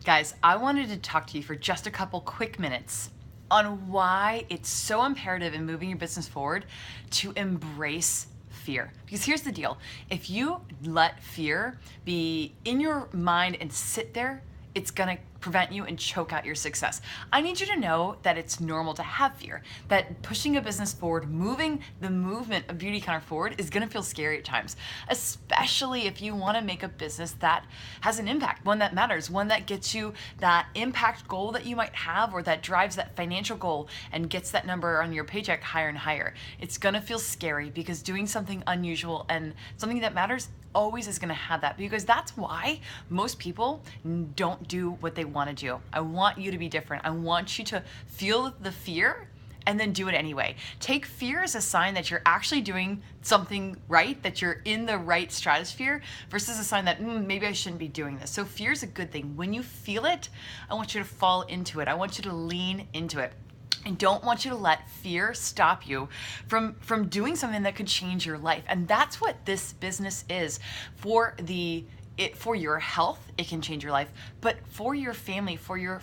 Guys, I wanted to talk to you for just a couple quick minutes on why it's so imperative in moving your business forward to embrace fear. Because here's the deal. If you let fear be in your mind and sit there, it's gonna prevent you and choke out your success. I need you to know that it's normal to have fear, that pushing a business forward, moving the movement of Beautycounter forward is gonna feel scary at times, especially if you wanna make a business that has an impact, one that matters, one that gets you that impact goal that you might have, or that drives that financial goal and gets that number on your paycheck higher and higher. It's gonna feel scary because doing something unusual and something that matters always is gonna have that, because that's why most people don't do what they wanna do. I want you to be different. I want you to feel the fear and then do it anyway. Take fear as a sign that you're actually doing something right, that you're in the right stratosphere, versus a sign that maybe I shouldn't be doing this. So fear is a good thing. When you feel it, I want you to fall into it. I want you to lean into it. I don't want you to let fear stop you from doing something that could change your life. And that's what this business is. For your health, it can change your life, but for your family, for your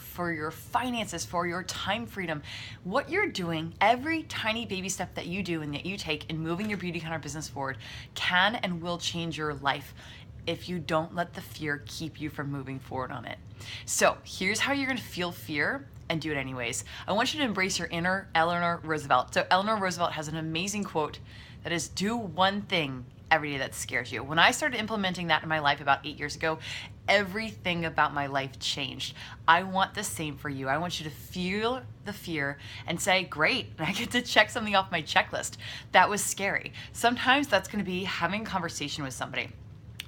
finances, for your time freedom, what you're doing, every tiny baby step that you do and that you take in moving your Beautycounter business forward can and will change your life if you don't let the fear keep you from moving forward on it. So here's how you're gonna feel fear and do it anyways. I want you to embrace your inner Eleanor Roosevelt. So Eleanor Roosevelt has an amazing quote that is, do one thing every day that scares you. When I started implementing that in my life about 8 years ago, everything about my life changed. I want the same for you. I want you to feel the fear and say, great, I get to check something off my checklist. That was scary. Sometimes that's gonna be having a conversation with somebody,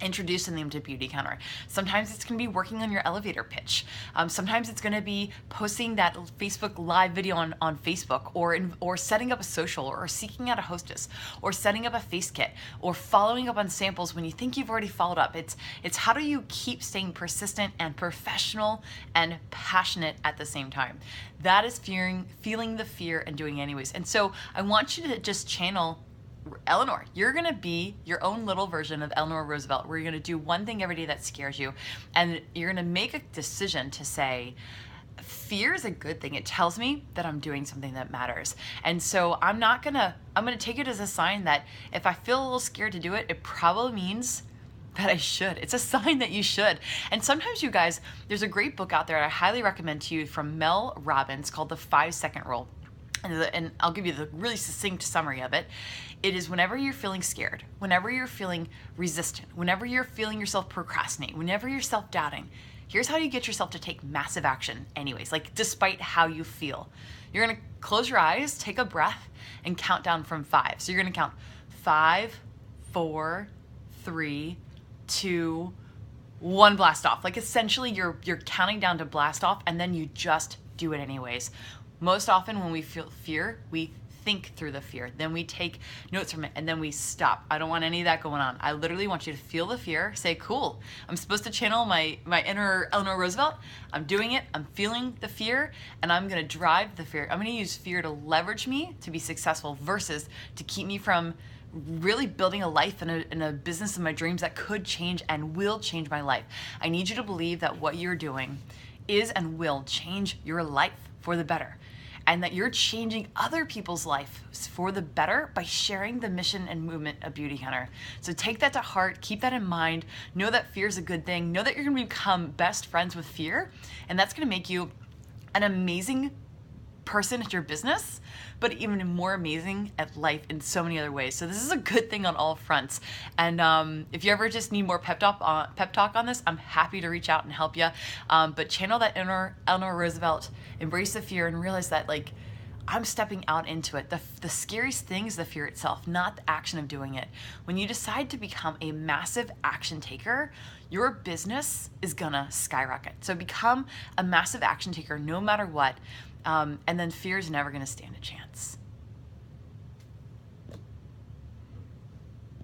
introducing them to Beautycounter. Sometimes it's going to be working on your elevator pitch. Sometimes it's going to be posting that Facebook live video on Facebook, or setting up a social, or seeking out a hostess, or setting up a face kit, or following up on samples when you think you've already followed up. It's how do you keep staying persistent and professional and passionate at the same time. That is feeling the fear and doing it anyways. And so I want you to just channel Eleanor. You're gonna be your own little version of Eleanor Roosevelt, where you're gonna do one thing every day that scares you, and you're gonna make a decision to say, fear is a good thing. It tells me that I'm doing something that matters. And so I'm gonna take it as a sign that if I feel a little scared to do it, it probably means that I should. It's a sign that you should. And sometimes, you guys, there's a great book out there I highly recommend to you from Mel Robbins called The 5-Second Rule. And I'll give you the really succinct summary of it. It is, whenever you're feeling scared, whenever you're feeling resistant, whenever you're feeling yourself procrastinate, whenever you're self-doubting, here's how you get yourself to take massive action anyways, like despite how you feel. You're gonna close your eyes, take a breath, and count down from 5. So you're gonna count 5, 4, 3, 2, 1, blast off. Like essentially you're counting down to blast off, and then you just do it anyways. Most often when we feel fear, we think through the fear, then we take notes from it, and then we stop. I don't want any of that going on. I literally want you to feel the fear, say, cool, I'm supposed to channel my inner Eleanor Roosevelt. I'm doing it, I'm feeling the fear, and I'm gonna drive the fear. I'm gonna use fear to leverage me to be successful, versus to keep me from really building a life and a business of my dreams that could change and will change my life. I need you to believe that what you're doing is and will change your life for the better, and that you're changing other people's lives for the better by sharing the mission and movement of Beautycounter. So take that to heart, keep that in mind, know that fear is a good thing, know that you're gonna become best friends with fear, and that's gonna make you an amazing person at your business, but even more amazing at life in so many other ways. So this is a good thing on all fronts. And if you ever just need more pep talk on this, I'm happy to reach out and help you. But channel that inner Eleanor Roosevelt, embrace the fear, and realize that, like, I'm stepping out into it. The scariest thing is the fear itself, not the action of doing it. When you decide to become a massive action taker, your business is gonna skyrocket. So become a massive action taker no matter what, and then fear is never gonna stand a chance.